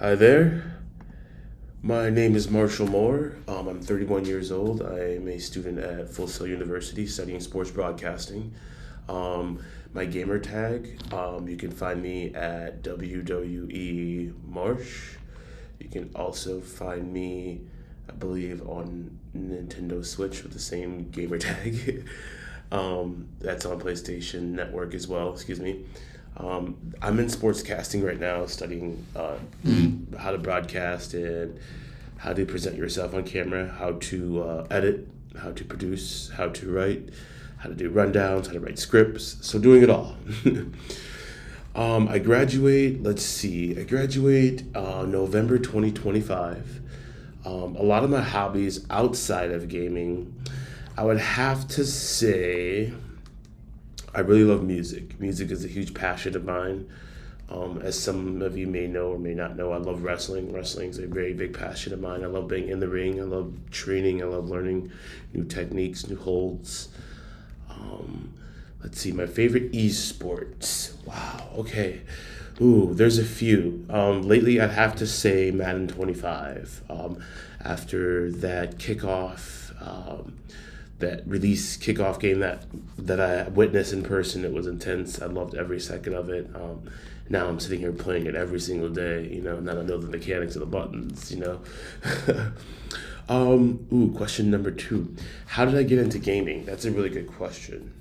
Hi there. My name is Marshall Moore. I'm 31 years old. I am a student at Full Sail University studying sports broadcasting. My gamer tag, you can find me at WWE Marsh. You can also find me, I believe, on Nintendo Switch with the same gamer tag. That's on PlayStation Network as well, excuse me. I'm in sportscasting right now, studying how to broadcast and how to present yourself on camera, how to edit, how to produce, how to write, how to do rundowns, how to write scripts. So doing it all. I graduate. Let's see. I graduate November 2025. A lot of my hobbies outside of gaming, I would have to say I really love music. Music is a huge passion of mine. As some of you may know or may not know, I love wrestling. Wrestling is a very big passion of mine. I love being in the ring. I love training. I love learning new techniques, new holds. Um, let's see, my favorite esports. Wow, okay. Ooh, there's a few. Lately, I'd have to say Madden 25. After that kickoff, that release kickoff game that I witnessed in person, it was intense. I loved every second of it. Now I'm sitting here playing it every single day. Now I know the mechanics of the buttons. Question number two. How did I get into gaming? That's a really good question.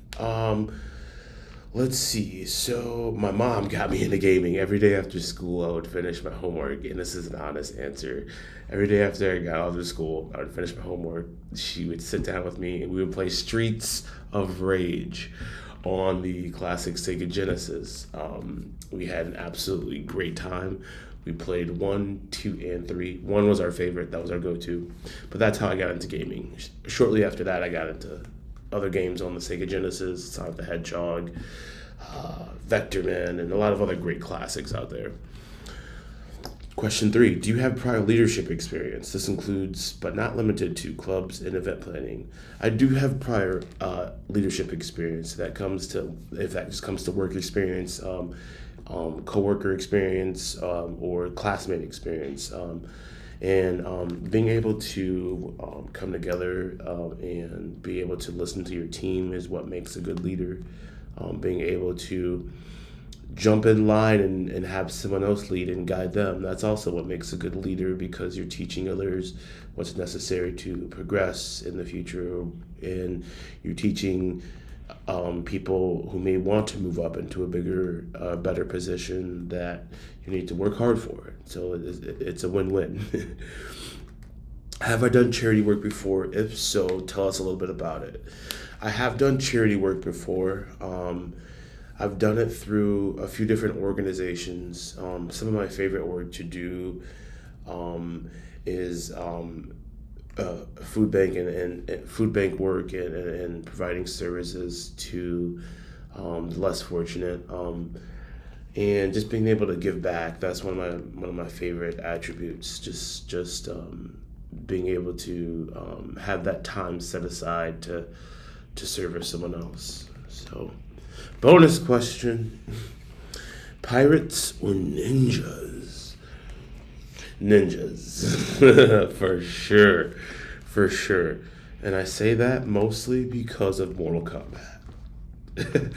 Let's see. So my mom got me into gaming. Every day after school, I would finish my homework, and this is an honest answer. Every day after I got out of school, I would finish my homework. She would sit down with me, and we would play Streets of Rage on the classic Sega Genesis. We had an absolutely great time. We played one, two, and three. One was our favorite. That was our go-to. But that's how I got into gaming. Shortly after that, I got into other games on the Sega Genesis, Sonic the Hedgehog, Vector Man, and a lot of other great classics out there. Question three. Do you have prior leadership experience? This includes, but not limited to, clubs and event planning. I do have prior leadership experience. If that just comes to work experience, coworker experience, or classmate experience. And being able to come together and be able to listen to your team is what makes a good leader. Being able to jump in line and have someone else lead and guide them, that's also what makes a good leader, because you're teaching others what's necessary to progress in the future, and you're teaching people who may want to move up into a bigger, better position, that you need to work hard for it. So it's a win-win. Have I done charity work before? If so, tell us a little bit about it. I have done charity work before. I've done it through a few different organizations. Some of my favorite work to do is food bank and food bank work, and providing services to the less fortunate, and just being able to give back. That's one of my favorite attributes. Just being able to have that time set aside to service someone else. So, bonus question: pirates or ninjas? Ninjas, for sure, for sure. And I say that mostly because of Mortal Kombat.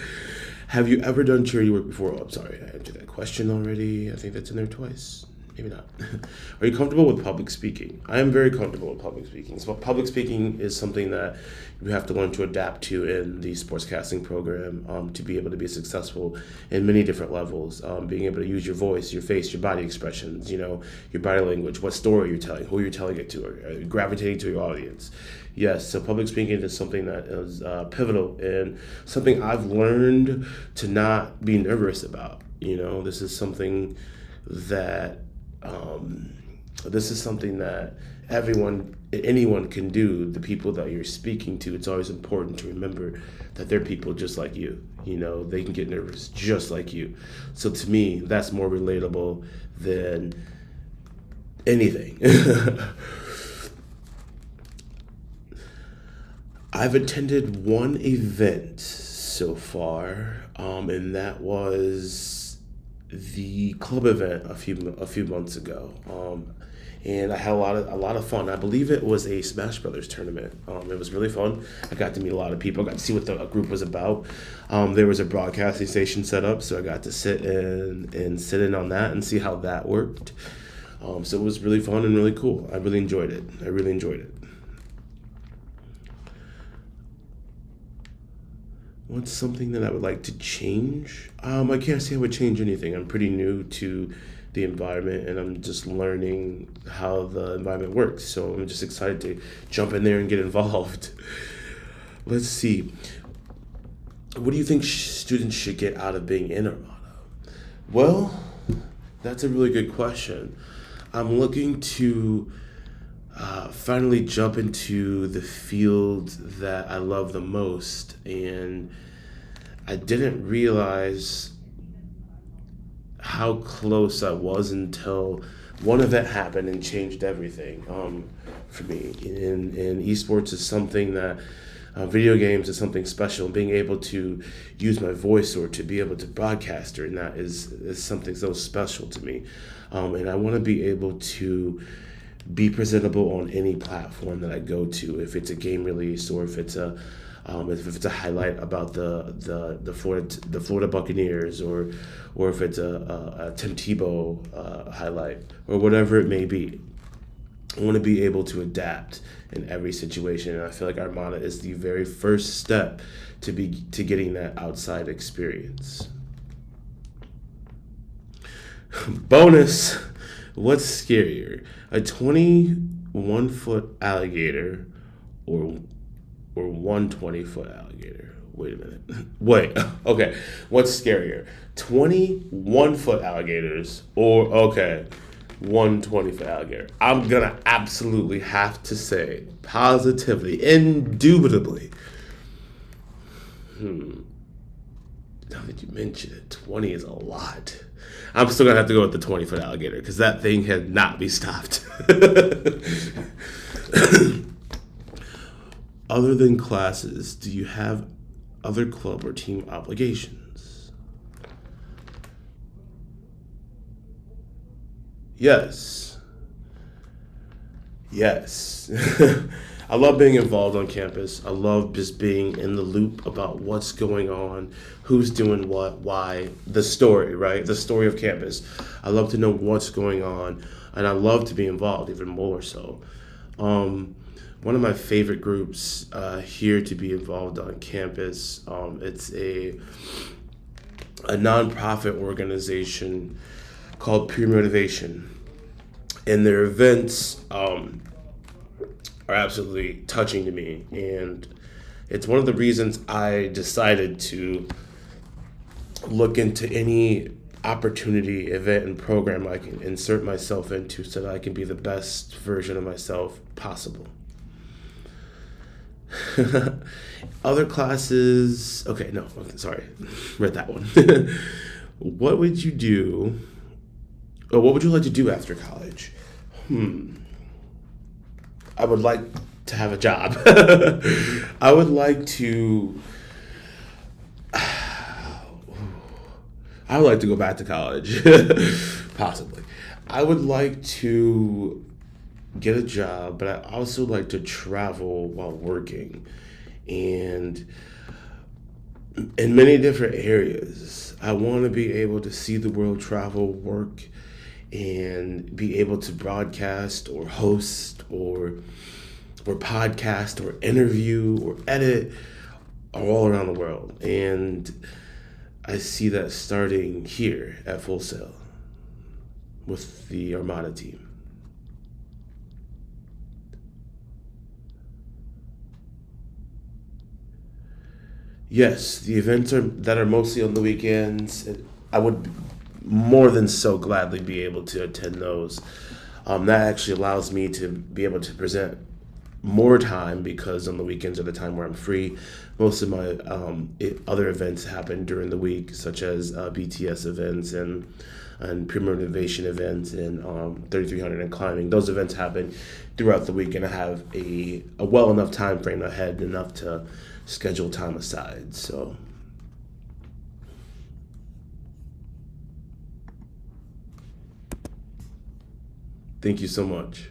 Have you ever done charity work before? Oh, I'm sorry, I answered that question already. I think that's in there twice. Maybe not. Are you comfortable with public speaking? I am very comfortable with public speaking. So public speaking is something that you have to learn to adapt to in the sportscasting program, to be able to be successful in many different levels. Being able to use your voice, your face, your body expressions, your body language, what story you're telling, who you're telling it to, or gravitating to your audience. Yes, so public speaking is something that is pivotal, and something I've learned to not be nervous about. This is something that anyone can do. The people that you're speaking to, it's always important to remember that they're people just like you. They can get nervous just like you. So to me, that's more relatable than anything. I've attended one event so far, and that was the club event a few months ago, and I had a lot of fun. I believe it was a Smash Brothers tournament. It was really fun. I got to meet a lot of people. I got to see what the group was about. There was a broadcasting station set up, so I got to sit in on that and see how that worked. So it was really fun and really cool. I really enjoyed it. What's something that I would like to change? I can't say I would change anything. I'm pretty new to the environment and I'm just learning how the environment works. So I'm just excited to jump in there and get involved. Let's see. What do you think students should get out of being in Armada? Well, that's a really good question. I'm looking to finally jump into the field that I love the most, and I didn't realize how close I was until one event happened and changed everything for me. And esports is something that video games is something special. Being able to use my voice or to be able to broadcast during that is something so special to me. And I want to be able to be presentable on any platform that I go to. If it's a game release or if it's a highlight about the Florida Buccaneers or if it's a Tim Tebow highlight or whatever it may be. I want to be able to adapt in every situation, and I feel like Armada is the very first step to getting that outside experience. Bonus, what's scarier, a 21-foot alligator or 120-foot alligator? Wait a minute. Wait, okay. What's scarier, 21-foot alligators or 120-foot alligator? I'm gonna absolutely have to say, positively, indubitably. Now that you mention it, 20 is a lot. I'm still gonna have to go with the 20-foot alligator because that thing cannot be stopped. Other than classes, do you have other club or team obligations? Yes. I love being involved on campus. I love just being in the loop about what's going on, who's doing what, why, the story, right? The story of campus. I love to know what's going on, and I love to be involved even more so. One of my favorite groups here to be involved on campus, it's a nonprofit organization called Pure Motivation. And their events are absolutely touching to me. And it's one of the reasons I decided to look into any opportunity, event, and program I can insert myself into so that I can be the best version of myself possible. Other classes, sorry, read that one. What would you do, or what would you like to do after college? I would like to have a job. I would like to go back to college, possibly. I would like to get a job, but I also like to travel while working, and in many different areas. I want to be able to see the world, travel, work, and be able to broadcast or host or podcast or interview or edit all around the world. And I see that starting here at Full Sail with the Armada team. Yes, the events that are mostly on the weekends. I would more than so gladly be able to attend those. That actually allows me to be able to present more time because on the weekends are the time where I'm free. Most of my other events happen during the week, such as BTS events and Pure Motivation events and 3300 and climbing. Those events happen throughout the week, and I have a well enough time frame ahead, enough to schedule time aside. So Thank you so much.